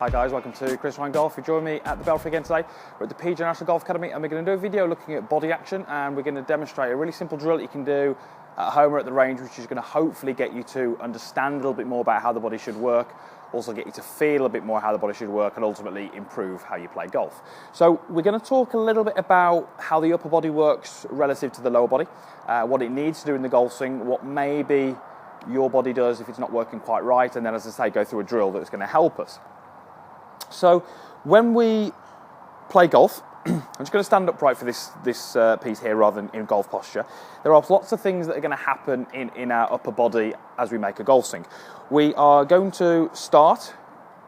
Hi guys, welcome to Chris Ryan Golf. You join me at the Belfry again today. We're at the PJ National Golf Academy and we're going to do a video looking at body action, and we're going to demonstrate a really simple drill that you can do at home or at the range, which is going to hopefully get you to understand a little bit more about how the body should work, also get you to feel a bit more how the body should work, and ultimately improve how you play golf. So we're going to talk a little bit about how the upper body works relative to the lower body, what it needs to do in the golf swing, what maybe your body does if it's not working quite right, and then, as I say, go through a drill that's going to help us. So when we play golf, I'm just going to stand upright for this piece here rather than in golf posture. There are lots of things that are going to happen in our upper body as we make a golf swing. We are going to start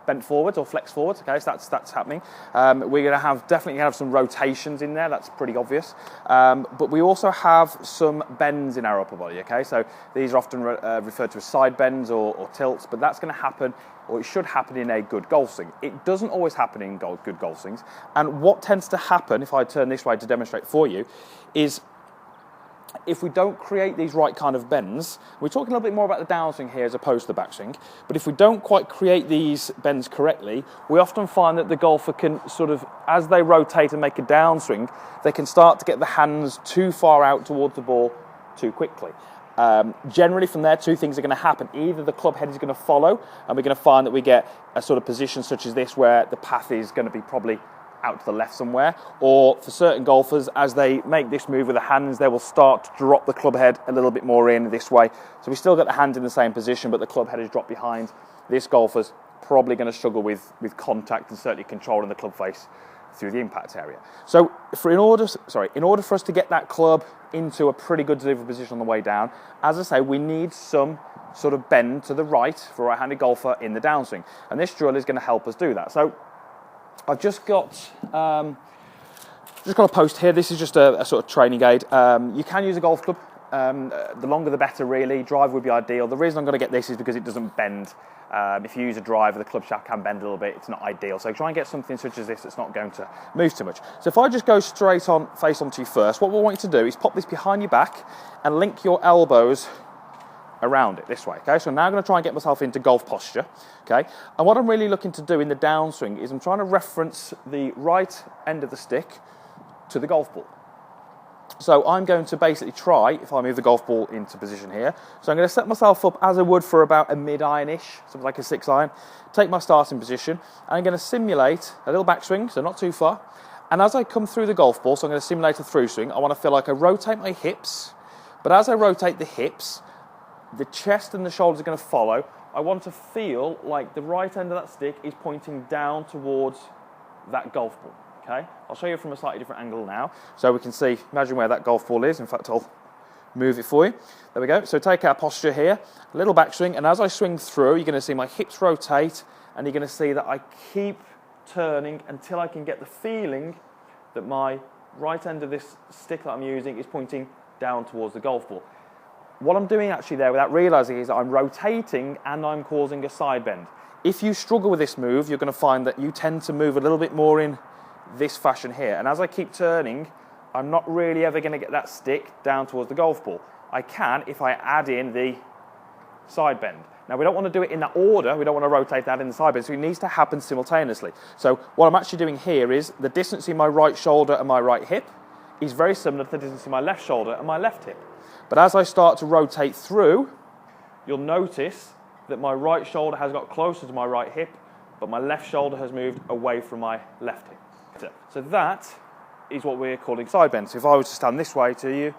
bent forwards or flex forwards, okay, so that's happening. We're going to definitely have some rotations in there, that's pretty obvious. But we also have some bends in our upper body, okay, so these are often referred to as side bends or tilts, but that's going to happen, or it should happen, in a good golf swing. It doesn't always happen in good golf swings, and what tends to happen, if I turn this way to demonstrate for you, is if we don't create these right kind of bends, we're talking a little bit more about the downswing here as opposed to the backswing, but if we don't quite create these bends correctly, we often find that the golfer can sort of, as they rotate and make a downswing, they can start to get the hands too far out towards the ball too quickly. Generally from there, two things are going to happen. Either the club head is going to follow, and we're going to find that we get a sort of position such as this where the path is going to be probably out to the left somewhere, or for certain golfers, as they make this move with the hands, they will start to drop the club head a little bit more in this way. So we still get the hands in the same position, but the club head is dropped behind. This golfer's probably going to struggle with contact and certainly controlling the club face through the impact area. So in order for us to get that club into a pretty good delivery position on the way down, as I say, we need some sort of bend to the right for a right-handed golfer in the downswing, and this drill is going to help us do that. So I've just got a post here. This is just a sort of training aid. You can use a golf club. The longer the better, really. Drive would be ideal. The reason I'm going to get this is because it doesn't bend. If you use a driver, the club shaft can bend a little bit. It's not ideal. So try and get something such as this that's not going to move too much. So if I just go straight on, face onto you first, what we want you to do is pop this behind your back and link your elbows around it this way, okay? So now I'm going to try and get myself into golf posture, okay? And what I'm really looking to do in the downswing is I'm trying to reference the right end of the stick to the golf ball. So I'm going to basically try, if I move the golf ball into position here, so I'm going to set myself up as I would for about a mid-iron-ish, something like a 6-iron, take my starting position, and I'm going to simulate a little backswing, so not too far, and as I come through the golf ball, so I'm going to simulate a through swing, I want to feel like I rotate my hips, but as I rotate the hips, the chest and the shoulders are going to follow. I want to feel like the right end of that stick is pointing down towards that golf ball, okay? I'll show you from a slightly different angle now, so we can see, imagine where that golf ball is. In fact, I'll move it for you. There we go. So take our posture here, a little backswing, and as I swing through, you're going to see my hips rotate, and you're going to see that I keep turning until I can get the feeling that my right end of this stick that I'm using is pointing down towards the golf ball. What I'm doing actually there without realising is that I'm rotating and I'm causing a side bend. If you struggle with this move, you're going to find that you tend to move a little bit more in this fashion here. And as I keep turning, I'm not really ever going to get that stick down towards the golf ball. I can if I add in the side bend. Now, we don't want to do it in that order. We don't want to rotate that in the side bend, so it needs to happen simultaneously. So what I'm actually doing here is the distance in my right shoulder and my right hip is very similar to the distance in my left shoulder and my left hip. But as I start to rotate through, you'll notice that my right shoulder has got closer to my right hip, but my left shoulder has moved away from my left hip. So that is what we're calling side bend. So if I were to stand this way to you,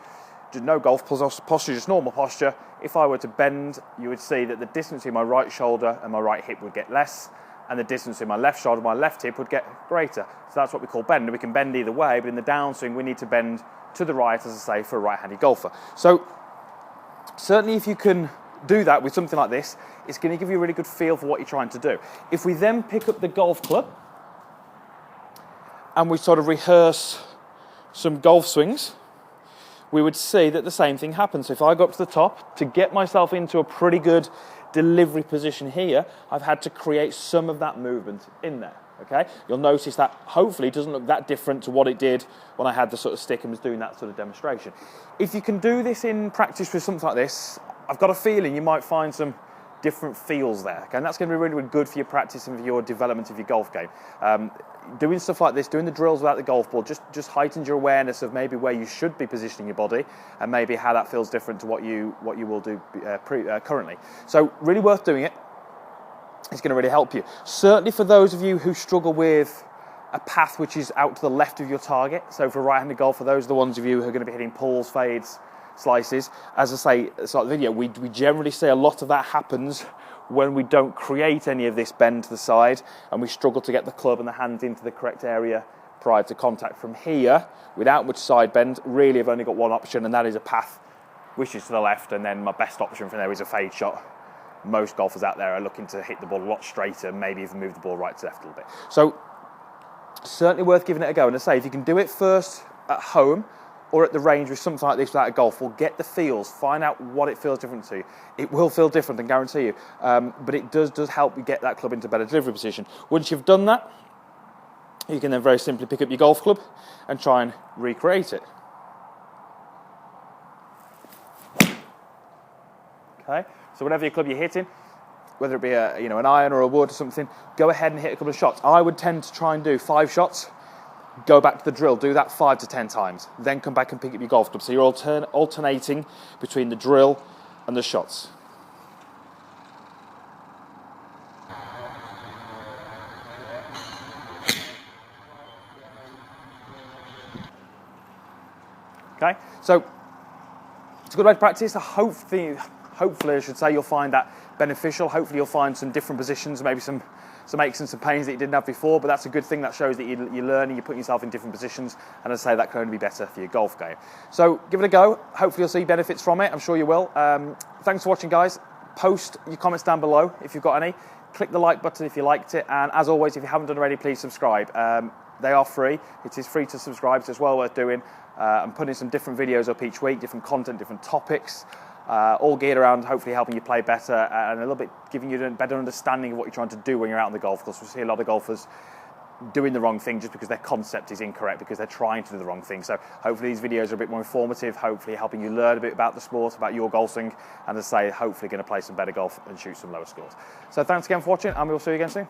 just no golf posture, just normal posture, if I were to bend, you would see that the distance in my right shoulder and my right hip would get less, and the distance in my left shoulder and my left hip would get greater. So that's what we call bend. And we can bend either way, but in the downswing, we need to bend to the right, as I say, for a right-handed golfer. So certainly if you can do that with something like this, it's going to give you a really good feel for what you're trying to do. If we then pick up the golf club and we sort of rehearse some golf swings, we would see that the same thing happens. So if I go up to the top, to get myself into a pretty good delivery position here, I've had to create some of that movement in there. Okay, you'll notice that hopefully it doesn't look that different to what it did when I had the sort of stick and was doing that sort of demonstration. If you can do this in practice with something like this, I've got a feeling you might find some different feels there. Okay? And that's going to be really, really good for your practice and for your development of your golf game. Doing stuff like this, doing the drills without the golf ball, just heightens your awareness of maybe where you should be positioning your body, and maybe how that feels different to what you will do currently. So really worth doing it. It's going to really help you. Certainly for those of you who struggle with a path which is out to the left of your target. So for right-handed golfer, those are the ones of you who are going to be hitting pulls, fades, slices. As I say at the start of the video, we generally see a lot of that happens when we don't create any of this bend to the side and we struggle to get the club and the hand into the correct area prior to contact. From here, without much side bend, really I've only got one option, and that is a path which is to the left, and then my best option from there is a fade shot. Most golfers out there are looking to hit the ball a lot straighter, maybe even move the ball right to left a little bit. So certainly worth giving it a go. And I say, if you can do it first at home or at the range with something like this without a golf ball, get the feels, find out what it feels different to. It will feel different, I guarantee you, but it does help you get that club into a better delivery position. Once you've done that, you can then very simply pick up your golf club and try and recreate it. Okay, so whatever your club you're hitting, whether it be an iron or a wood or something, go ahead and hit a couple of shots. I would tend to try and do 5 shots, go back to the drill, do that 5 to 10 times, then come back and pick up your golf club. So you're alternating between the drill and the shots. Okay, so it's a good way to practice. Hopefully I should say, you'll find that beneficial. Hopefully you'll find some different positions, maybe some aches and some pains that you didn't have before, but that's a good thing. That shows that you're learning, you're putting yourself in different positions, and as I say, that can only be better for your golf game. So give it a go. Hopefully you'll see benefits from it. I'm sure you will. Thanks for watching, guys. Post your comments down below if you've got any. Click the like button if you liked it, and as always, if you haven't done already, please subscribe. They are free. It is free to subscribe, so it's well worth doing. I'm putting some different videos up each week, different content, different topics. All geared around hopefully helping you play better and a little bit giving you a better understanding of what you're trying to do when you're out on the golf course. We see a lot of golfers doing the wrong thing just because their concept is incorrect, because they're trying to do the wrong thing. So hopefully these videos are a bit more informative, hopefully helping you learn a bit about the sport, about your golf swing, and as I say, hopefully going to play some better golf and shoot some lower scores. So thanks again for watching, and we'll see you again soon.